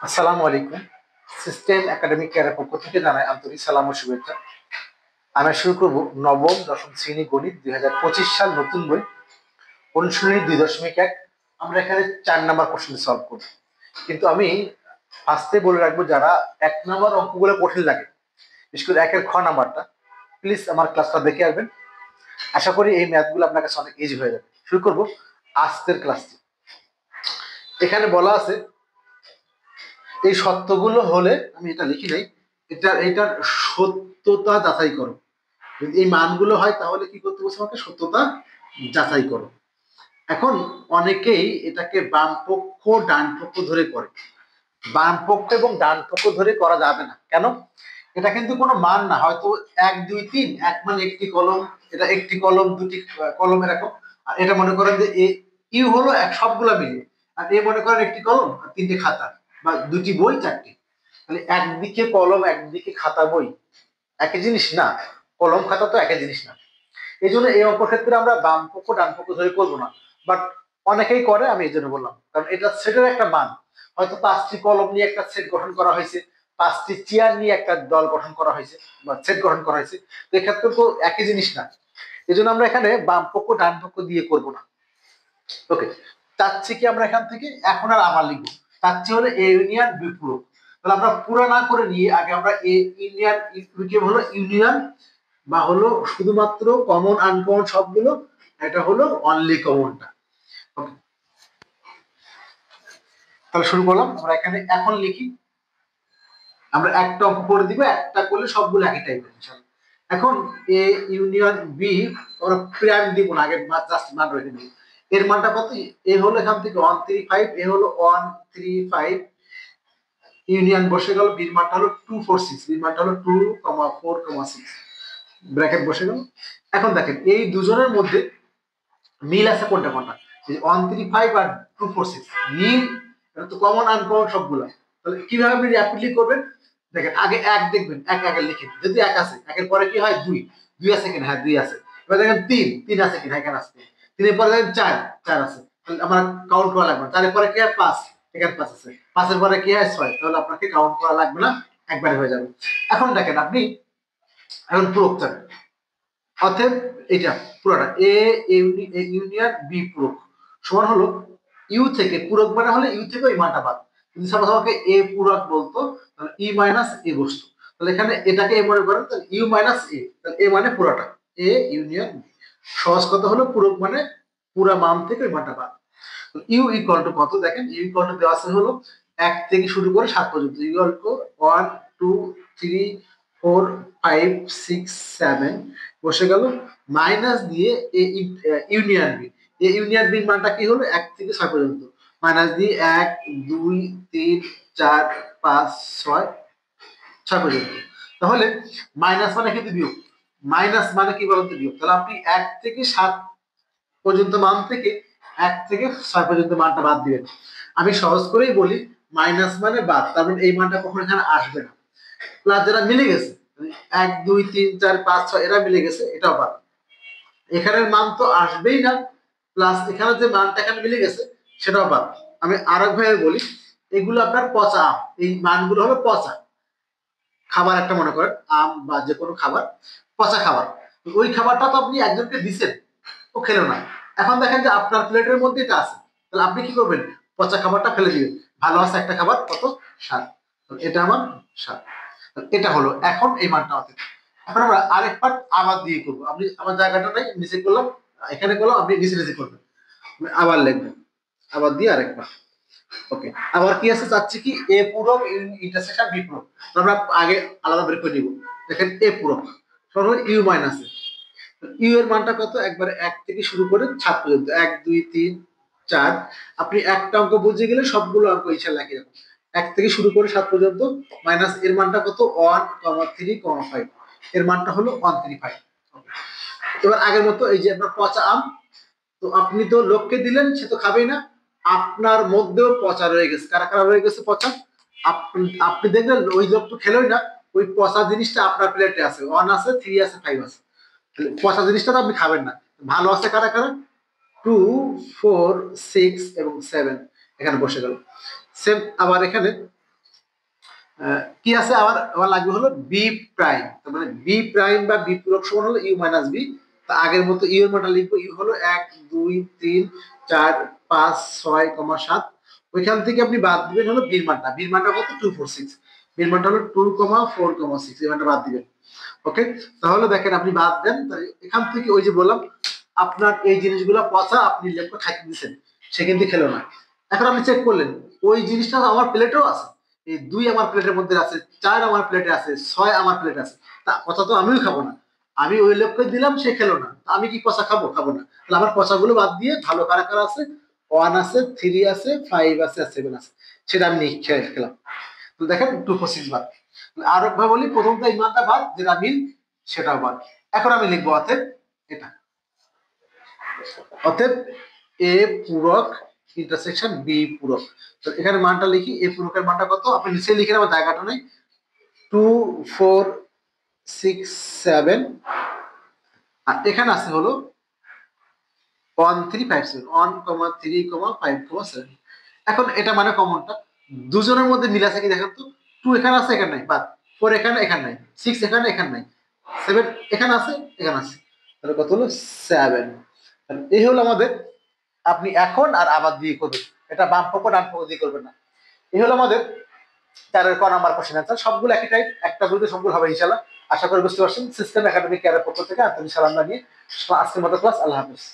আসসালামু আলাইকুম। System academic কেয়ারের পক্ষ থেকে জানাই আন্তরিক সালাম ও শুভেচ্ছা। আমি শুরু করব নবম দশম শ্রেণী গণিত 2025 সাল নতুন বই অনুশীলনী 2.1। আমরা এখানে 4 নাম্বার কোশ্চেন সলভ করব, কিন্তু আমি ফার্স্টে বলে রাখবো যারা 1 নাম্বার অঙ্কগুলো কঠিন লাগে, বিশেষ করে 1-এর খ নাম্বারটা, প্লিজ আমার ক্লাসটা দেখে আসবেন। আশা করি এই ম্যাথগুলো আপনার কাছে অনেক ইজি হয়ে যাবে। শুরু করব আজকের ক্লাসটি। এখানে বলা আছে এই সত্যগুলো হলে, আমি এটা লিখি নাই, এটার সত্যতা যাচাই করো। যদি এই মানগুলো হয় তাহলে কি করতে বলছে আমাকে? সত্যতা যাচাই করো। এখন অনেকেই এটাকে বাম পক্ষ ডান পক্ষ ধরে করে। বাম পক্ষ এবং ডান পক্ষ ধরে করা যাবে না। কেন? এটা কিন্তু কোনো মান না, হয়তো 1 2 3, এক মানে একটি কলম, এটা একটি কলম দুটি কলম এরকম। আর এটা মনে করেন যে ইউ হলো সবগুলা মিলে, আর এ মনে করেন একটি কলম আর 3টে খাতা বা 2টি বই 4টে। তাহলে একদিকে কলম একদিকে খাতা বই একই জিনিস না, কলম খাতা তো একই জিনিস না। এই জন্য এই অঙ্ক ক্ষেত্রে আমরা বাম পক্ষ ডান পক্ষ ধরে করবো না, বাট অনেকেই করে, আমি এই জন্য বললাম। কারণ এটা সেটের একটা মান, হয়তো 5টি কলম নিয়ে একটা সেট গঠন করা হয়েছে, 5টি চেয়ার নিয়ে একটা দল গঠন করা হয়েছে বা সেট গঠন করা হয়েছে, তো এক্ষেত্রে তো একই জিনিস না। এই জন্য আমরা এখানে বাম পক্ষ ডান পক্ষ দিয়ে করবো না। ওকে, চাচ্ছি কি আমরা এখান থেকে এখন আর আবার লিখবো, চাচ্ছি হলো এ ইউনিয়ন বি পূরক। তাহলে আমরা পুরো না করে নিয়ে আগে আমরা এ ইউনিয়ন হলো ইউনিয়ন বা হলো শুধুমাত্র কমন আনকমন সবগুলো, এটা হলো অনলি কমনটা। ওকে, তাহলে শুরু করলাম। আমরা এখানে এখন লিখি, আমরা একটা অঙ্ক করে দিব, একটা করলে সবগুলো একই টাইপের। এখন এ ইউনিয়ন বি, আমরা প্রাইম দিব না, আগে জাস্ট মান রেখে দিব। এর মানটা কত? এ হলো এখান থেকে 135, এ হলো 135, ইউনিয়ন বসে গেল, বির মানটা হলো 246, বির মানটা হলো 2,4,6, ব্র্যাকেট বসে গেল। এখন দেখেন এই দুজনের মধ্যে মিল আছে কোনটা কোনটা? 135 আর 246 মিল, এটা তো কমন আনকমন সবগুলা। তাহলে কিভাবে আপনি র্যাপিডলি করবেন? দেখেন আগে এক দেখবেন, এক আগে লিখেন, যদি এক আছে, একের পরে কি হয়? দুই, দুই আছে কিনা? হ্যাঁ দুই আছে। এবার দেখেন তিন, তিন আছে কিনা? এখানে আছে। তিনের পরে দেখেন চার, চার আছে। তাহলে আমার কাউন্ট করা লাগবে না। চারের পরে কি হয়? পাঁচ, এখানে পাঁচ আছে। পাঁচের পরে কি হয়? ছয়, তাহলে আপনাকে কাউন্ট করা লাগবে না, একবারে হয়ে যাবে। এখন দেখেন আপনি এখন প্রয়োগ করেন, অতএব এটা পুরোটা এ ইউনিয়ন বি পূরক সমান হলো ইউ থেকে, পূরক মানে হলে ইউ থেকে ওই মানটা বাদ। যদি সাপোজ আমাকে এ পূরক বলতো, তাহলে ই মাইনাস এ বসতো। তাহলে এখানে এটাকে এ মনে করেন, তাহলে ইউ মাইনাস এ, তাহলে এ মানে পুরোটা, এ ইউনিয়ন বি। সহজ কথা হলো পূরক মানে পুরা মান থেকে ওই মানটা বাদ। ইউ ইকুয়াল টু কত? দেখেন ইউ ইকুয়াল টু দেওয়া আছে হলো 1 থেকে শুরু করে 7 পর্যন্ত। ইকুয়াল টু 1 2 3 4 5 6 7 বসে গেল, মাইনাস দিয়ে ইউনিয়ন বি। এই ইউনিয়ন বির মানটা কি হলো? 1 থেকে 6 পর্যন্ত, মাইনাস দিয়ে 1 2 3 4 5 6 পর্যন্ত। তাহলে মাইনাস মানে কিন্তু বিয়োগ, মাইনাস মানে কি বলতো? বিয়োগ। তাহলে আপনি 1 থেকে 7 পর্যন্ত মান থেকে 1 থেকে 6 পর্যন্ত মানটা বাদ দিবেন। আমি সহজ করেই বলি, মাইনাস মানে বাদ, তার মানে এই মানটা কখনো এখানে আসবে না। প্লাস যারা মিলে গেছে, 1 2 3 4 5 6 এরা মিলে গেছে, এটাও বাদ। এখানের মান তো আসবেই না, প্লাস এখানে যে মানটা এখানে মিলে গেছে সেটাও বাদ। আমি আরেক ভাবে বলি, এগুলো আপনার পচা আম, এই মানগুলো হলো পচা খাবার। একটা মনে করেন আম বা যে কোনো খাবার, পচা খাবার, ওই খাবারটা তো আপনি একজনকে দিচ্ছেন, ও খেলো না। এখন দেখেন যে আপনার প্লেটের মধ্যে এটা আছে, তাহলে আপনি কি করবেন? পচা খাবারটা ফেলে দিবেন। ভালো আছে একটা খাবার, কত? স্বাদ, এটা আমার স্বাদ। এটা হলো এখন এই মানটা আছে। এখন আমরা আরেক পার্ট আবার দিয়ে করবো। আপনি আমার জায়গাটা নাই, নিচে করলাম, এখানে করলাম, আপনি নিচে নিচে করবেন। আবার লিখবেন, আবার দিয়ে আরেক পার্ট। ওকে, আবার কি আছে? চাচ্ছি কি এ পূরক ইন্টারসেকশন বি পূরক। আমরা আগে আলাদা বের করে নিব। দেখেন এ পূরক সমান ইউ মাইনাস এ, ইউ এর মানটা কত? একবারে 1 থেকে শুরু করে 7 পর্যন্ত, 1 2 3 4। আপনি একটা অঙ্ক বুঝে গেলে সবগুলো অঙ্ক ইনশাআল্লাহ একই রকম। 1 থেকে শুরু করে 7 পর্যন্ত, মাইনাস এর মানটা কত? 1,3,5, এর মানটা হলো 135। এবার আগের মতো এই যে আপনার পচা আম, তো আপনি তো লোককে দিলেন, সে তো খাবেই না, আপনার মধ্যেও পচা রয়ে গেছে। কারা কারা রয়ে গেছে পচা? আপনি আপনি দেখলেন ওই লোক তো খেলোই না, ওই পচা জিনিসটা আপনার প্লেটে আছে, 1 আছে 3 আছে 5 আছে। পচা জিনিসটা তো আপনি খাবেন না। ভালো আছে কারা কারা? 2 4 6 এবং 7 এখানে বসে গেল। সেম আবার এখানে কি আছে আবার আমার লাগবে হলো বি প্রাইম, তার মানে বি প্রাইম বা বি পূরক সমান হলো ইউ মাইনাস বি। তা আগের মতো ইউ এর মানটা লিখবো, ইউ হলো 1 2 3 4 5 6,7। ওইখান থেকে আপনি বাদ দিবেন হলো বির মানটা, বির মানটা কত 246, বির মানটা হলো 2,4,6, এই মানটা বাদ দিবেন। ওকে, তাহলে দেখেন আপনি বাদ দেন, এখান থেকে ওই যে বললাম আপনার এই জিনিসগুলো পচা, আপনি লেপটা খাইতে দিচ্ছেন, সে কিন্তু খেলো না। এখন আপনি চেক করলেন ওই জিনিসটা আমার প্লেটেও আছে, এই 2 আমার প্লেটের মধ্যে আছে, 4 আমার প্লেটে আছে, 6 আমার প্লেটে আছে, তা পচা তো আমিও খাবো না। আমি ওই লোককে দিলাম, সে খেলো না, আমি কি পচা খাবো? খাবো না। তাহলে আমার পচাগুলো বাদ দিয়ে ভালো কারা কারা আছে, 1 আছে, 3 আছে, 5 আছে, আর 7 আছে, সেটা আমি খেয়ে খেলাম। তো দেখেন 246 বাদ। আর একবার বলি, প্রথমটা এই মানটা বাদ, যেটা মিল সেটাও বাদ। এখন আমি লিখবো অতএব এটা, অতএব এ পূরক ইন্টারসেকশন বি পূরক। তো এখানে মানটা লিখি, এ পূরকের মানটা কত, আপনি নিচে লিখে আমার জায়গাটা নেই, 2,4,6,7, আর এখানে আছে হলো 1,3,5,7, 1,3,5,7। এখন এটা মানে কমনটা দুজনের মধ্যে মিল আছে কি দেখেন তো, 2 এখানে আছে এখানে নাই, বাদ 4 এখানে এখানে নাই, 6 এখানে এখানে নাই, 7 এখানে আছে এখানে আছে, তাহলে কত হলো 7। এই হলো আমাদের, আপনি এখন আর আবার দিয়ে করবেন, এটা বাম পক্ষ ডান পক্ষ দিয়ে করবেন না। এই হলো আমাদের 4 ক নাম্বার কোশ্চেন আনসার, সবগুলো একই টাইপ, একটা বইতে সবগুলো হবে ইনশাআল্লাহ। আশা করি বুঝতে পারছেন। সিস্টেম একাডেমিক কেয়ারের পক্ষ থেকে আন্তরিক সালাম জানিয়ে আজকের মতো ক্লাস, আল্লাহ হাফেজ।